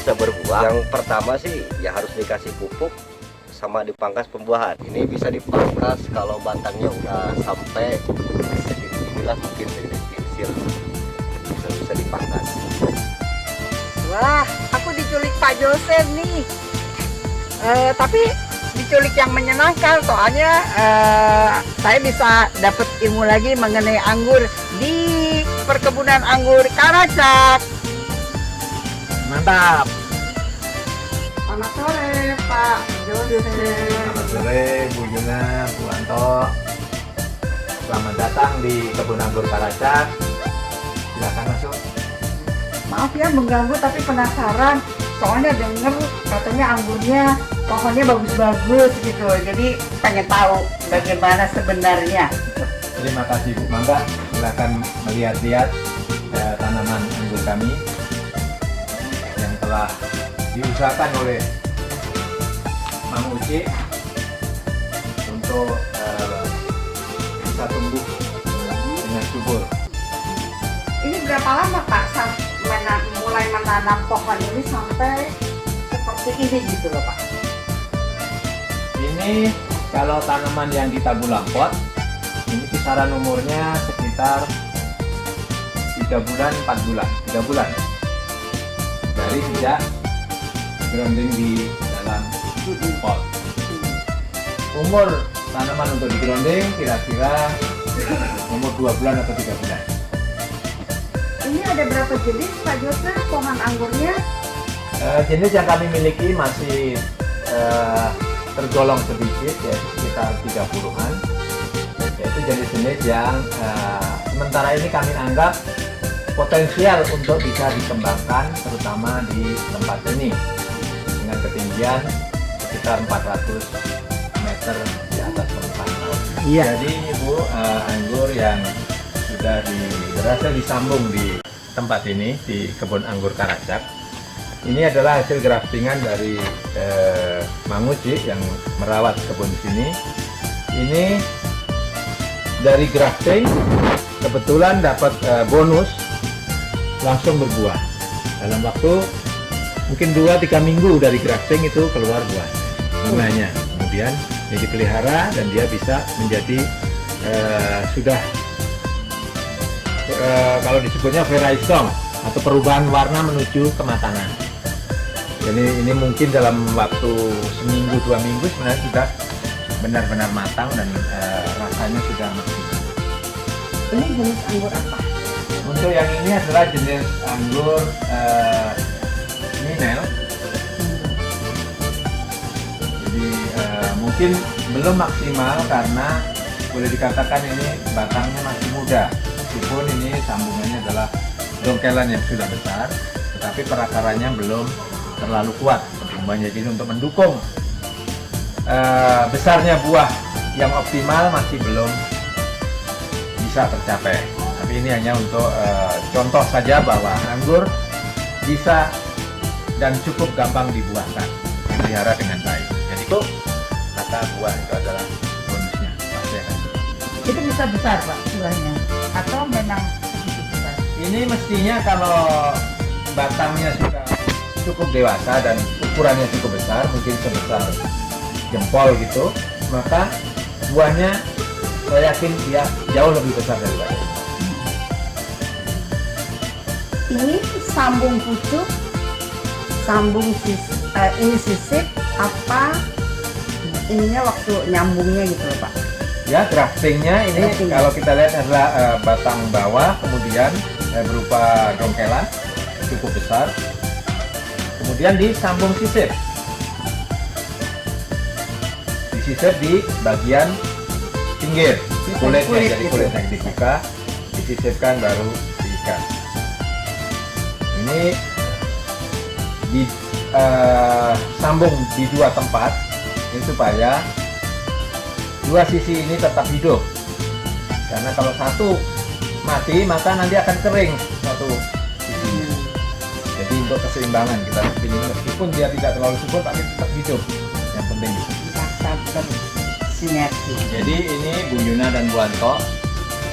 bisa berbuah, yang pertama sih ya harus dikasih pupuk sama dipangkas pembuahan. Ini bisa dipangkas kalau batangnya udah sampai inilah mungkin kecil bisa dipangkas. Wah, aku diculik Pak Joseph nih. Tapi diculik yang menyenangkan, soalnya saya bisa dapat ilmu lagi mengenai anggur di perkebunan anggur Karacak. Mantap. Selamat sore Pak Joseph. Selamat sore Bu Yuna, Bu Anto. Selamat datang di kebun anggur Karacak. Silakan masuk. Maaf ya mengganggu, tapi penasaran. Soalnya denger katanya anggurnya pohonnya bagus-bagus gitu. Jadi pengen tahu bagaimana sebenarnya. Terima kasih Bu. Mangga silakan melihat-lihat tanaman anggur kami yang telah diusahakan oleh Mang Uci untuk bisa tumbuh dengan subur. Ini berapa lama Pak mulai menanam pohon ini sampai seperti ini gitu loh Pak? Ini kalau tanaman yang kita bulang pot, ini kisaran umurnya sekitar 3 bulan, 4 bulan, 3 bulan dari sejak grounding di dalam pot. Umur tanaman untuk di grounding kira-kira umur 2 bulan atau 3 bulan. Ini ada berapa jenis Pak Joseph pohon anggurnya? Jenis yang kami miliki masih tergolong sedikit, ya sekitar 30-an. Yaitu jenis-jenis yang sementara ini kami anggap potensial untuk bisa dikembangkan, terutama di tempat ini dengan ketinggian sekitar 400 meter di atas permukaan laut. Iya. Jadi Ibu, anggur yang sudah berhasil disambung di tempat ini di kebun anggur Karacak. Ini adalah hasil graftingan dari Mang Uci yang merawat kebun sini. Ini dari grafting kebetulan dapat bonus langsung berbuah. Dalam waktu mungkin 2-3 minggu dari grafting itu keluar buah bunganya. Kemudian dia dipelihara dan dia bisa menjadi sudah kalau disebutnya veraison atau perubahan warna menuju kematangan. Jadi ini mungkin dalam waktu seminggu 2 minggu sebenarnya sudah benar-benar matang dan rasanya sudah maksimal. Ini jenis anggur apa? Untuk yang ini adalah jenis anggur Minel. Jadi mungkin belum maksimal karena boleh dikatakan ini batangnya masih muda. Meskipun ini sambungannya adalah dongkelan yang sudah besar, tetapi perakarannya belum terlalu kuat pertumbuhannya. Jadi untuk mendukung besarnya buah yang optimal masih belum bisa tercapai. Tapi ini hanya untuk contoh saja bahwa anggur bisa dan cukup gampang dibuahkan, dipelihara dengan baik. Jadi itu kata buah itu adalah bonusnya. Pasti akan. Itu bisa besar Pak buahnya atau memang sedikit besar? Ini mestinya kalau batangnya sudah cukup dewasa dan ukurannya cukup besar, mungkin sebesar jempol gitu, maka buahnya saya yakin dia jauh lebih besar daripada ini. Ini sambung pucuk, ini sisip apa ininya waktu nyambungnya gitu loh Pak? Ya, graftingnya ini kalau kita lihat adalah batang bawah, kemudian berupa dongkelan cukup besar, kemudian disambung sisip. Disisip di bagian pinggir, kulitnya, jadi kulitnya dibuka, disisipkan baru diikat. Ini disambung di 2 tempat, ini supaya 2 sisi ini tetap hidup, karena kalau satu mati maka nanti akan kering satu sisinya. Jadi untuk keseimbangan kita pilih, meskipun dia tidak terlalu subur tapi tetap hidup, yang penting itu. Sinergi. Jadi ini Bu Yuna dan Bu Anto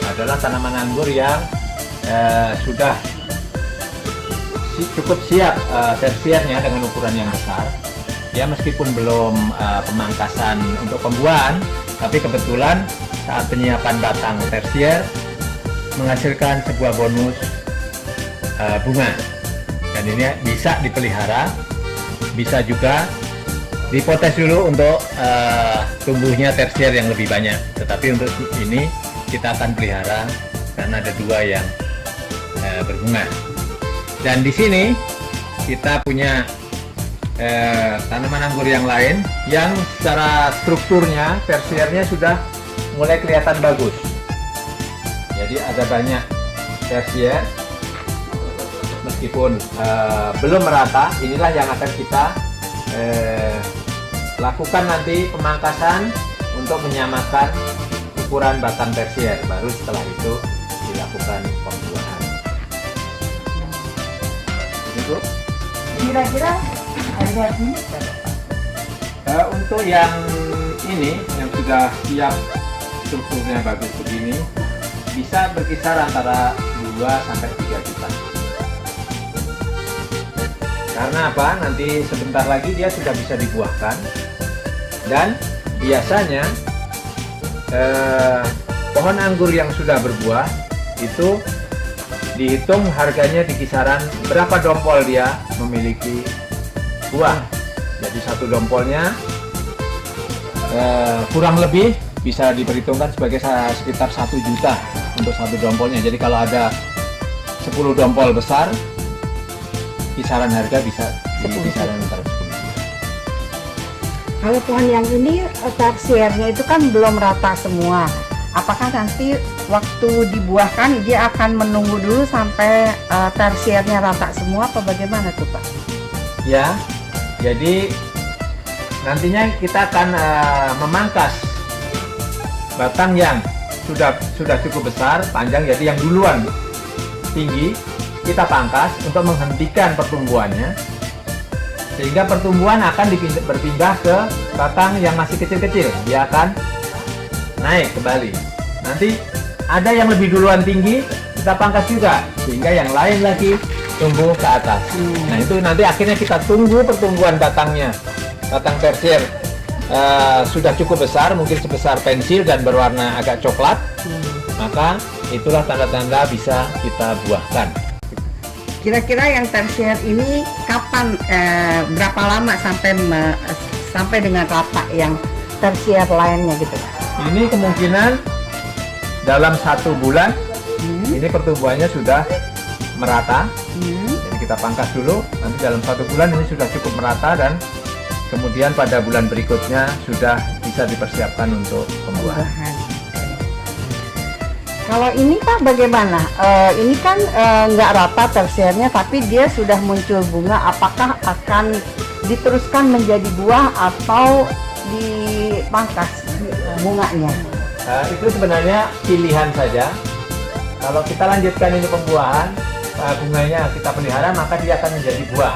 adalah tanaman anggur yang sudah cukup siap tersiernya dengan ukuran yang besar. Ya meskipun belum pemangkasan untuk pembuahan, tapi kebetulan saat penyiapan batang tersier menghasilkan sebuah bonus bunga. Dan ini bisa dipelihara, bisa juga dipotes dulu untuk tumbuhnya tersier yang lebih banyak. Tetapi untuk ini kita akan pelihara karena ada 2 yang berbunga. Dan di sini kita punya tanaman anggur yang lain yang secara strukturnya tersiernya sudah mulai kelihatan bagus. Jadi ada banyak tersier meskipun belum merata. Inilah yang akan kita lakukan nanti pemangkasan untuk menyamakan ukuran batang tersier. Baru setelah itu dilakukan pembuahan. Itu Kira-kira harganya untuk yang ini yang sudah siap strukturnya bagus begini bisa berkisar antara 2 sampai 3 juta. Karena apa? Nanti sebentar lagi dia sudah bisa dibuahkan, dan biasanya pohon anggur yang sudah berbuah itu dihitung harganya di kisaran berapa dompol dia memiliki buah. Jadi satu dompolnya kurang lebih bisa diperhitungkan sebagai sekitar 1 juta untuk satu dompolnya. Jadi kalau ada 10 dompol besar, kisaran harga bisa di kisaran antara 10 juta. Kalau pohon yang ini tersiernya itu kan belum rata semua. Apakah nanti waktu dibuahkan dia akan menunggu dulu sampai tersiernya rata semua, apa bagaimana tuh Pak? Ya, jadi nantinya kita akan memangkas batang yang sudah cukup besar, panjang, jadi yang duluan tinggi kita pangkas untuk menghentikan pertumbuhannya, sehingga pertumbuhan akan berpindah ke batang yang masih kecil-kecil. Dia akan naik kembali. Nanti ada yang lebih duluan tinggi, kita pangkas juga, sehingga yang lain lagi tumbuh ke atas. Nah itu nanti akhirnya kita tunggu pertumbuhan batangnya. Batang tersier sudah cukup besar, mungkin sebesar pensil dan berwarna agak coklat, maka itulah tanda-tanda bisa kita buahkan. Kira-kira yang tersier ini kapan, berapa lama sampai dengan rata yang tersier lainnya gitu? Ini kemungkinan dalam 1 bulan ini pertumbuhannya sudah merata. Jadi kita pangkas dulu, nanti dalam 1 bulan ini sudah cukup merata, dan kemudian pada bulan berikutnya sudah bisa dipersiapkan untuk pembuahan. Kalau ini Pak bagaimana? Ini kan nggak rata tersiernya, tapi dia sudah muncul bunga. Apakah akan diteruskan menjadi buah atau dipangkas bunganya? Itu sebenarnya pilihan saja. Kalau kita lanjutkan ini pembuahan, bunganya kita pelihara, maka dia akan menjadi buah.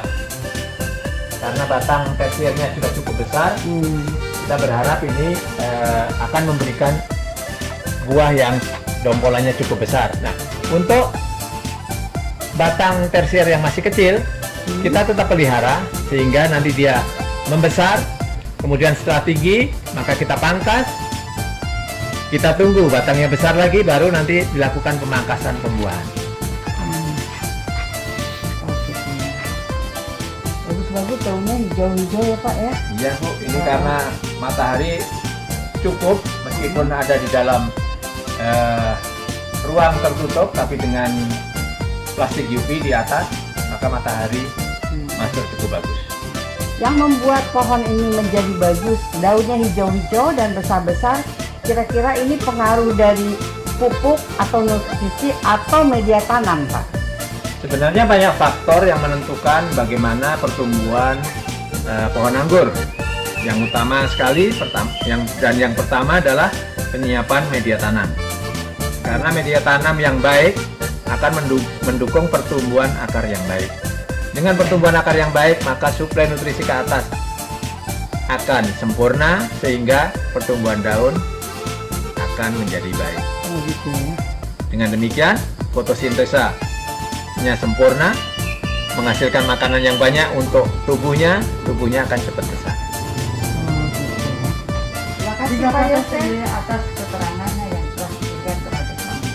Karena batang tersiernya sudah cukup besar, kita berharap ini akan memberikan buah yang dompolannya cukup besar. Nah, untuk batang tersier yang masih kecil, kita tetap pelihara sehingga nanti dia membesar. Kemudian setelah tinggi, maka kita pangkas. Kita tunggu batangnya besar lagi, baru nanti dilakukan pemangkasan pembuahan. Bagus-bagus, daunnya hijau-hijau ya Pak ya? Iya Bu, ini karena matahari cukup, meskipun ada di dalam ruang tertutup, tapi dengan plastik UV di atas, maka matahari masuk cukup bagus. Yang membuat pohon ini menjadi bagus, daunnya hijau-hijau dan besar-besar, kira-kira ini pengaruh dari pupuk atau nutrisi atau media tanam Pak? Sebenarnya banyak faktor yang menentukan bagaimana pertumbuhan pohon anggur. Yang utama sekali, yang pertama adalah penyiapan media tanam. Karena media tanam yang baik akan mendukung pertumbuhan akar yang baik. Dengan pertumbuhan akar yang baik, maka suplai nutrisi ke atas akan sempurna, sehingga pertumbuhan daun akan menjadi baik. Oh gitu ya. Dengan demikian, fotosintesanya sempurna, menghasilkan makanan yang banyak untuk tubuhnya akan cepat besar. Terima kasih Pak Yose atas keterangannya yang telah diberikan kepada kami.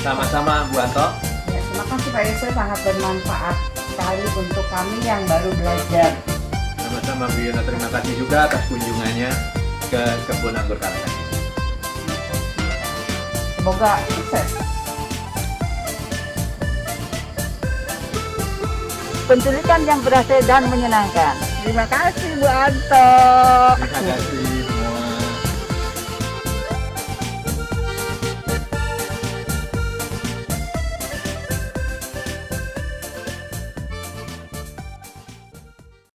Sama-sama Bu Anto. Ya, terima kasih Pak Yose, sangat bermanfaat sekali untuk kami yang baru belajar. Sama-sama Bu Yona, terima kasih juga atas kunjungannya ke kebun anggur Karacak. Semoga sukses. Penculikan yang berhasil dan menyenangkan. Terima kasih Bu Anto. Terima kasih.